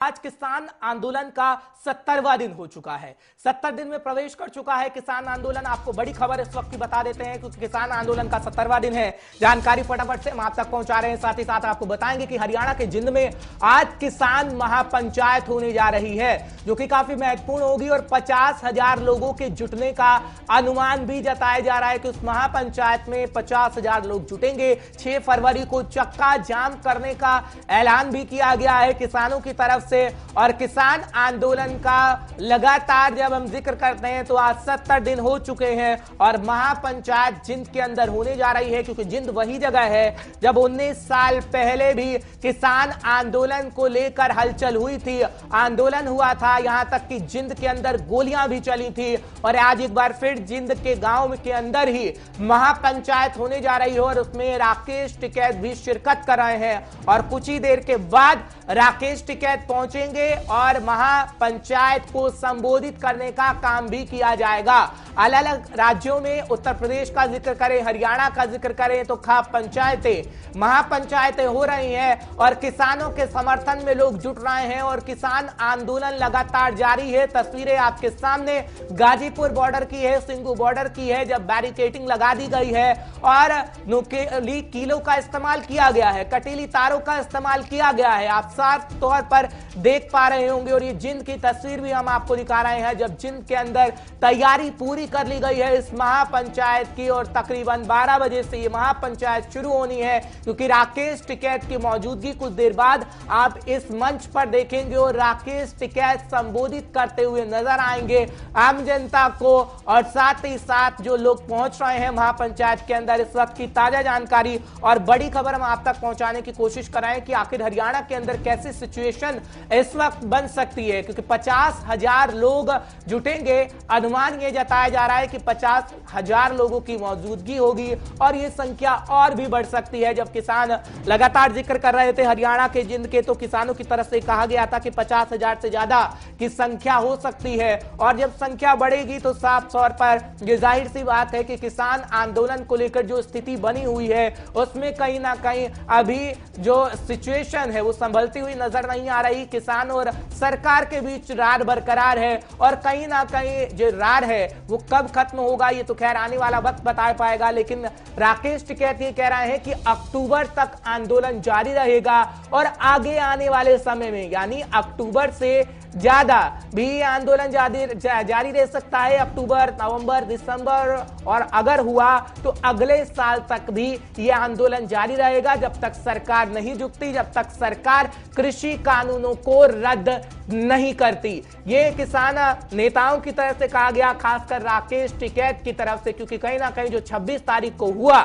आज किसान आंदोलन का 70वां दिन हो चुका है। 70 दिन में प्रवेश कर चुका है किसान आंदोलन। आपको बड़ी खबर इस वक्त की बता देते हैं क्योंकि किसान आंदोलन का 70वां दिन है। जानकारी फटाफट से हम आप तक पहुंचा रहे हैं। साथ ही साथ आपको बताएंगे कि हरियाणा के जिंद में आज किसान महापंचायत होने जा रही है, जो कि काफी महत्वपूर्ण होगी और 50,000 लोगों के जुटने का अनुमान भी जताया जा रहा है कि उस महापंचायत में 50,000 लोग जुटेंगे। 6 फरवरी को चक्का जाम करने का ऐलान भी किया गया है किसानों की तरफ से। और किसान आंदोलन का लगातार जब हम जिक्र करते हैं तो आज 70 दिन हो चुके हैं और महापंचायत जिंद के अंदर होने जा रही है, क्योंकि जिंद वही जगह है जब 19 साल पहले भी किसान आंदोलन को लेकर हलचल हुई थी, आंदोलन हुआ था, यहां तक कि जिंद के अंदर गोलियां भी चली थी। और आज एक बार फिर जिंद के गांव के अंदर ही महापंचायत होने जा रही है और उसमें राकेश टिकैत भी शिरकत कर रहे हैं। और कुछ ही देर के बाद राकेश टिकैत पहुंचेंगे और महापंचायत को संबोधित करने का काम भी किया जाएगा। अलग अलग राज्यों में उत्तर प्रदेश का जिक्र करें, हरियाणा का जिक्र करें तो खाप पंचायतें, महापंचायतें हो रही हैं और किसानों के समर्थन में लोग जुट रहे हैं और किसान आंदोलन लगातार जारी है। तस्वीरें आपके सामने गाजीपुर बॉर्डर की है, सिंगू बॉर्डर की है, जब बैरिकेडिंग लगा दी गई है और नुकीली कीलों का इस्तेमाल किया गया है, कटीली तारों का इस्तेमाल किया गया है। आप साफ तौर पर देख पा रहे होंगे और ये जिंद की तस्वीर भी हम आपको दिखा रहे हैं जब जिंद के अंदर तैयारी पूरी कर ली गई है इस महापंचायत की और तकरीबन 12 बजे से ये महापंचायत शुरू होनी है, क्योंकि राकेश टिकैत की मौजूदगी कुछ देर बाद आप इस मंच पर देखेंगे और राकेश टिकैत संबोधित करते हुए नजर आएंगे आम जनता को। और साथ ही साथ जो लोग पहुंच रहे हैं महापंचायत के अंदर, इस वक्त की ताजा जानकारी और बड़ी खबर हम आप तक पहुंचाने की कोशिश कर रहे हैं कि आखिर हरियाणा के अंदर कैसी सिचुएशन इस वक्त बन सकती है, क्योंकि 50,000 लोग जुटेंगे। अनुमान यह जताया जा रहा है कि 50,000 लोगों की मौजूदगी होगी और यह संख्या और भी बढ़ सकती है। जब किसान लगातार जिक्र कर रहे थे हरियाणा के जिंद के, तो किसानों की तरफ से कहा गया था कि 50,000 से ज्यादा की संख्या हो सकती है और जब संख्या बढ़ेगी तो साफ तौर पर यह जाहिर सी बात है कि किसान आंदोलन को लेकर जो स्थिति बनी हुई है उसमें कहीं ना कहीं अभी जो सिचुएशन है वो संभलती हुई नजर नहीं आ रही। किसान और सरकार के बीच रार बरकरार है और कहीं ना कहीं जो रार है वो कब खत्म होगा ये तो खैर आने वाला वक्त बता पाएगा। लेकिन राकेश टिकैत ये कह रहे हैं कि अक्टूबर तक आंदोलन जारी रहेगा और आगे आने वाले समय में यानी अक्टूबर से ज्यादा भी आंदोलन जारी रह सकता है। अक्टूबर, नवंबर, दिसंबर और अगर हुआ तो अगले साल तक भी यह आंदोलन जारी रहेगा जब तक सरकार नहीं झुकती, जब तक सरकार कृषि कानूनों को रद्द नहीं करती। ये किसान नेताओं की तरफ से कहा गया, खासकर राकेश टिकैत की तरफ से, क्योंकि कहीं ना कहीं जो 26 तारीख को हुआ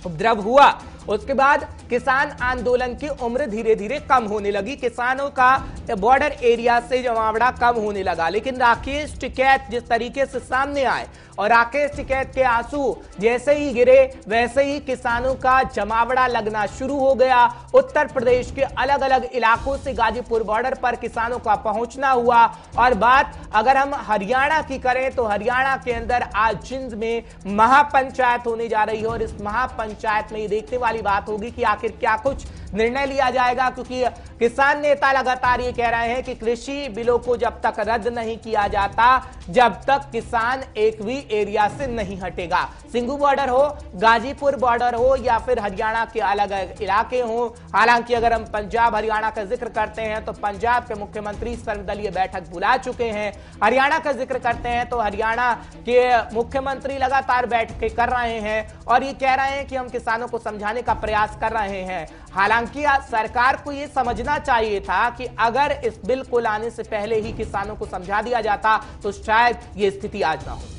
उपद्रव हुआ उसके बाद किसान आंदोलन की उम्र धीरे धीरे कम होने लगी, किसानों का बॉर्डर एरिया से जमावड़ा कम होने लगा। लेकिन राकेश टिकैत जिस तरीके से सामने आए और राकेश टिकैत के आंसू जैसे ही गिरे वैसे ही किसानों का जमावड़ा लगना शुरू हो गया। उत्तर प्रदेश के अलग अलग इलाकों से गाजीपुर बॉर्डर पर किसानों का पहुंचना हुआ। और बात अगर हम हरियाणा की करें तो हरियाणा के अंदर आज जिंद में महापंचायत होने जा रही है और इस महापंचायत में ये देखने वाली बात होगी कि आखिर क्या कुछ निर्णय लिया जाएगा, क्योंकि किसान नेता लगातार ये कह रहे हैं कि कृषि बिलों को जब तक रद्द नहीं किया जाता जब तक किसान एक भी एरिया से नहीं हटेगा। सिंगू बॉर्डर हो, गाजीपुर बॉर्डर हो या फिर हरियाणा के अलग अलग इलाके हो। हालांकि अगर हम पंजाब हरियाणा का जिक्र करते हैं तो पंजाब के मुख्यमंत्री सर्वदलीय बैठक बुला चुके हैं। हरियाणा का जिक्र करते हैं तो हरियाणा के मुख्यमंत्री लगातार बैठकें कर रहे हैं और ये कह रहे हैं कि हम किसानों को समझाने का प्रयास कर रहे हैं। हालांकि सरकार को यह समझना चाहिए था कि अगर इस बिल को लाने से पहले ही किसानों को समझा दिया जाता तो शायद यह स्थिति आज ना होती।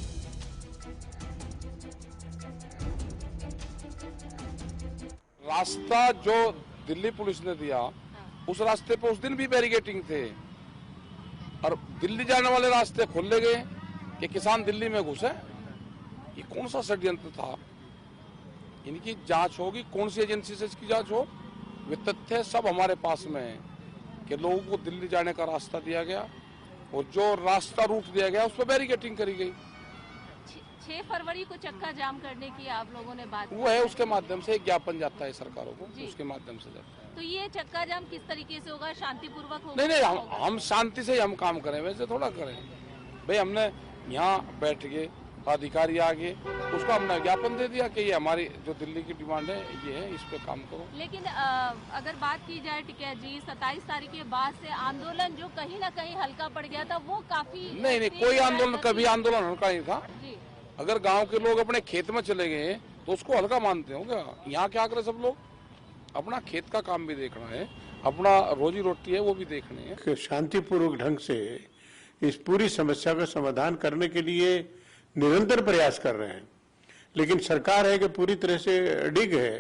रास्ता जो दिल्ली पुलिस ने दिया उस रास्ते पे उस दिन भी बैरिकेडिंग थे और दिल्ली जाने वाले रास्ते खोले गए कि किसान दिल्ली में घुसे। ये कौन सा षड्यंत्र था? इनकी जांच होगी, कौन सी एजेंसी से इसकी जांच हो। वे तथ्य सब हमारे पास में है कि लोगों को दिल्ली जाने का रास्ता दिया गया और जो रास्ता रूट दिया गया उस पर बैरिकेडिंग करी गई। 6 फरवरी को चक्का जाम करने की आप लोगों ने बात वो है, उसके माध्यम से एक ज्ञापन जाता है सरकारों को, जी। उसके माध्यम से जाता है। तो ये चक्का जाम किस तरीके से होगा, शांतिपूर्वक होगा? नहीं नहीं, हम शांति से ही हम काम करें, वैसे थोड़ा करें भाई। हमने यहाँ बैठ के अधिकारी आगे उसको हमने ज्ञापन दे दिया कि ये हमारी जो दिल्ली की डिमांड है ये है, इस पे काम करो। लेकिन अगर बात की जाए टिकैत जी, 27 तारीख के बाद से आंदोलन जो कहीं ना कहीं हल्का पड़ गया था, वो काफी नहीं, कोई आंदोलन, कभी आंदोलन हल्का नहीं था। जी। अगर गांव के लोग अपने खेत में चले गए तो उसको हल्का मानते हो क्या? यहाँ क्या करे सब लोग? अपना खेत का काम भी देखना है, अपना रोजी रोटी है वो भी देखनी है। शांतिपूर्वक ढंग से इस पूरी समस्या का समाधान करने के लिए निरंतर प्रयास कर रहे हैं, लेकिन सरकार है कि पूरी तरह से अडिग है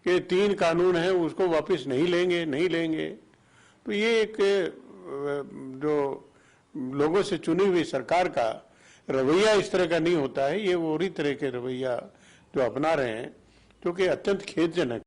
कि 3 कानून है उसको वापस नहीं लेंगे। तो ये एक जो लोगों से चुनी हुई सरकार का रवैया इस तरह का नहीं होता है। ये वो तरह के रवैया जो अपना रहे हैं, जो कि अत्यंत खेदजनक।